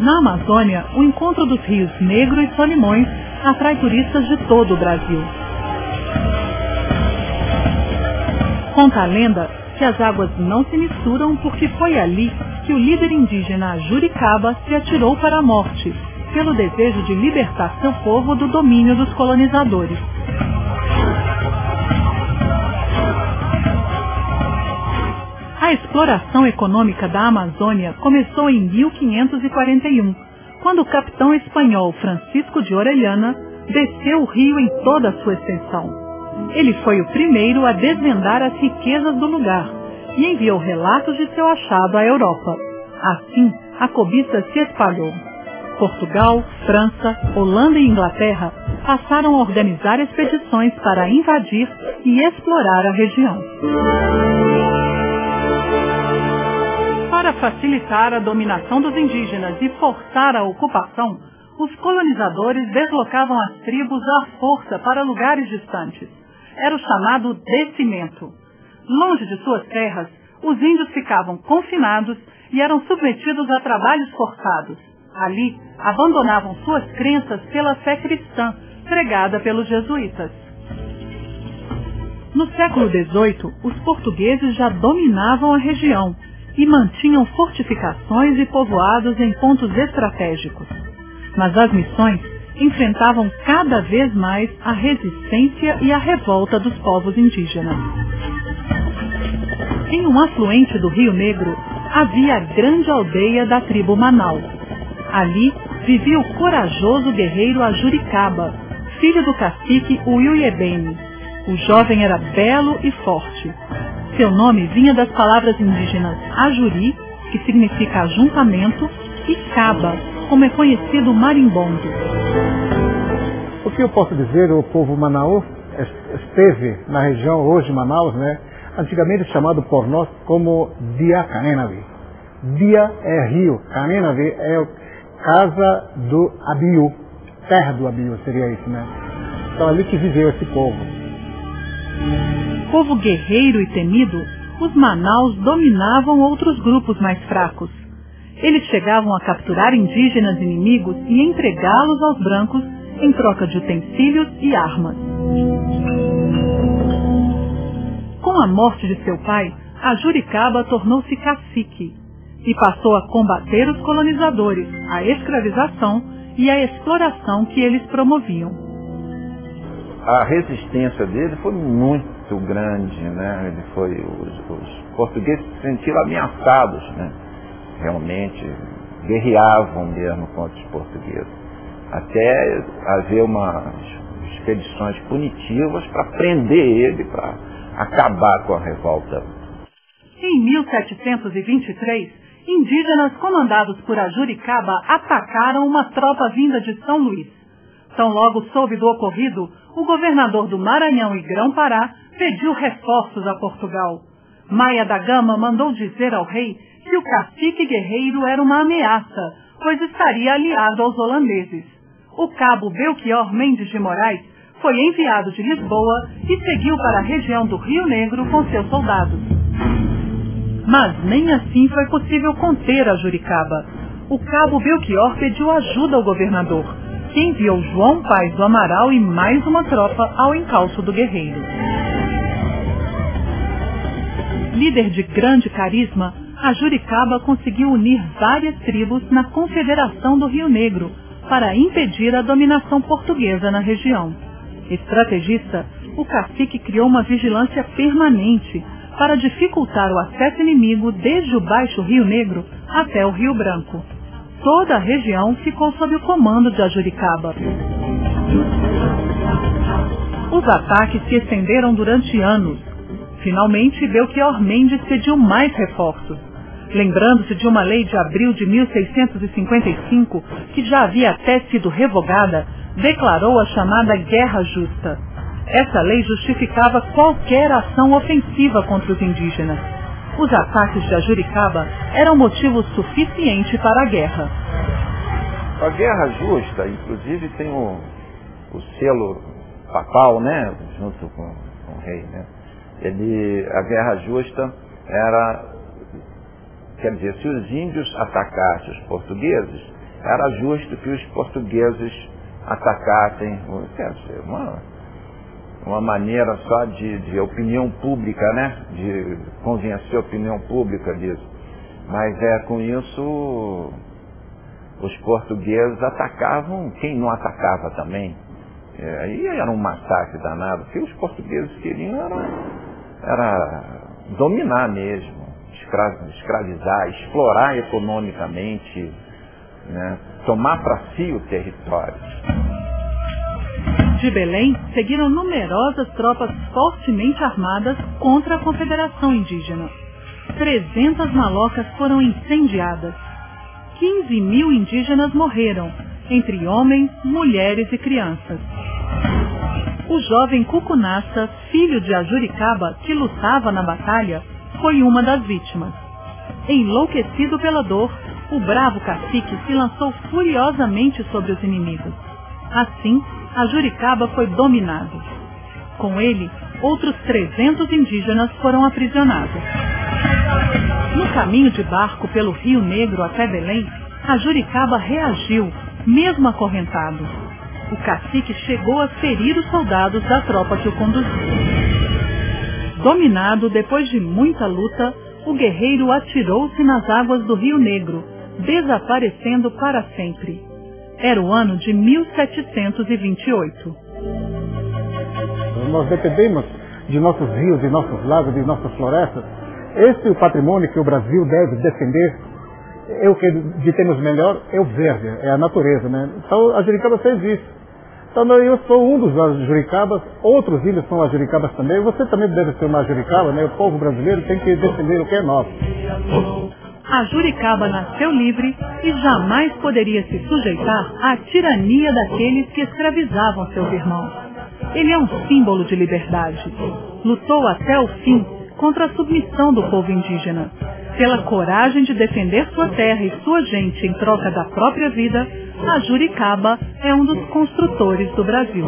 Na Amazônia, o encontro dos rios Negro e Solimões atrai turistas de todo o Brasil. Conta a lenda que as águas não se misturam porque foi ali que o líder indígena Juricaba se atirou para a morte, pelo desejo de libertar seu povo do domínio dos colonizadores. A exploração econômica da Amazônia começou em 1541, quando o capitão espanhol Francisco de Orellana desceu o rio em toda a sua extensão. Ele foi o primeiro a desvendar as riquezas do lugar e enviou relatos de seu achado à Europa. Assim, a cobiça se espalhou. Portugal, França, Holanda e Inglaterra passaram a organizar expedições para invadir e explorar a região. Para facilitar a dominação dos indígenas e forçar a ocupação, os colonizadores deslocavam as tribos à força para lugares distantes. Era o chamado descimento. Longe de suas terras, os índios ficavam confinados e eram submetidos a trabalhos forçados. Ali, abandonavam suas crenças pela fé cristã, pregada pelos jesuítas. No século XVIII, os portugueses já dominavam a região e mantinham fortificações e povoados em pontos estratégicos. Mas as missões enfrentavam cada vez mais a resistência e a revolta dos povos indígenas. Em um afluente do Rio Negro, havia a grande aldeia da tribo Manaus. Ali vivia o corajoso guerreiro Ajuricaba, filho do cacique Uiuiebene. O jovem era belo e forte. Seu nome vinha das palavras indígenas Ajuri, que significa ajuntamento, e Caba, como é conhecido o marimbondo. O que eu posso dizer, o povo Manaus esteve na região hoje Manaus, né? Antigamente chamado por nós como Dia Canenavi. Dia é rio, Canenavi é casa do Abiú, terra do Abiú seria isso, né? Então ali que viveu esse povo. Povo guerreiro e temido, os Manaus dominavam outros grupos mais fracos. Eles chegavam a capturar indígenas inimigos e entregá-los aos brancos em troca de utensílios e armas. Com a morte de seu pai, Ajuricaba tornou-se cacique e passou a combater os colonizadores, a escravização e a exploração que eles promoviam. A resistência dele foi muito grande, né? Os portugueses se sentiram ameaçados, né? Realmente guerreavam mesmo contra os portugueses, até haver umas expedições punitivas para prender ele, para acabar com a revolta. Em 1723, indígenas comandados por Ajuricaba atacaram uma tropa vinda de São Luís. Tão logo soube do ocorrido, o governador do Maranhão e Grão-Pará pediu reforços a Portugal. Maia da Gama mandou dizer ao rei que o cacique guerreiro era uma ameaça, pois estaria aliado aos holandeses. O cabo Belchior Mendes de Moraes foi enviado de Lisboa e seguiu para a região do Rio Negro com seus soldados. Mas nem assim foi possível conter Ajuricaba. O cabo Belchior pediu ajuda ao governador, que enviou João Paz do Amaral e mais uma tropa ao encalço do guerreiro. Líder de grande carisma, Ajuricaba conseguiu unir várias tribos na Confederação do Rio Negro para impedir a dominação portuguesa na região. Estrategista, o cacique criou uma vigilância permanente para dificultar o acesso inimigo desde o Baixo Rio Negro até o Rio Branco. Toda a região ficou sob o comando de Ajuricaba. Os ataques se estenderam durante anos. Finalmente, Belchior Mendes pediu mais reforços. Lembrando-se de uma lei de abril de 1655, que já havia até sido revogada, declarou a chamada Guerra Justa. Essa lei justificava qualquer ação ofensiva contra os indígenas. Os ataques de Ajuricaba eram motivo suficiente para a guerra. A Guerra Justa, inclusive, tem o selo papal, né, junto com o rei, né? A Guerra Justa era, quer dizer, se os índios atacassem os portugueses, era justo que os portugueses atacassem, quer dizer, uma maneira só de opinião pública, né? De convencer a opinião pública disso. Mas com isso os portugueses atacavam quem não atacava também. Aí era um massacre danado. O que os portugueses queriam era dominar mesmo, escravizar, explorar economicamente, né? Tomar para si o território. De Belém, seguiram numerosas tropas fortemente armadas contra a Confederação Indígena. 300 malocas foram incendiadas. 15.000 indígenas morreram, entre homens, mulheres e crianças. O jovem Cucunaça, filho de Ajuricaba, que lutava na batalha, foi uma das vítimas. Enlouquecido pela dor, o bravo cacique se lançou furiosamente sobre os inimigos. Assim, Ajuricaba foi dominado. Com ele, outros 300 indígenas foram aprisionados. No caminho de barco pelo Rio Negro até Belém, Ajuricaba reagiu, mesmo acorrentado. O cacique chegou a ferir os soldados da tropa que o conduzia. Dominado depois de muita luta, o guerreiro atirou-se nas águas do Rio Negro, desaparecendo para sempre. Era o ano de 1728. Nós dependemos de nossos rios, de nossos lagos, de nossas florestas. Esse é o patrimônio que o Brasil deve defender. O que temos melhor é o verde, é a natureza, né? Então a Ajuricaba fez isso. Então eu sou um dos Ajuricabas, outros índios são Ajuricabas também. Você também deve ser uma Ajuricaba, né? O povo brasileiro tem que defender o que é nosso. Ajuricaba nasceu livre e jamais poderia se sujeitar à tirania daqueles que escravizavam seus irmãos. Ele é um símbolo de liberdade. Lutou até o fim contra a submissão do povo indígena. Pela coragem de defender sua terra e sua gente em troca da própria vida, Ajuricaba é um dos construtores do Brasil.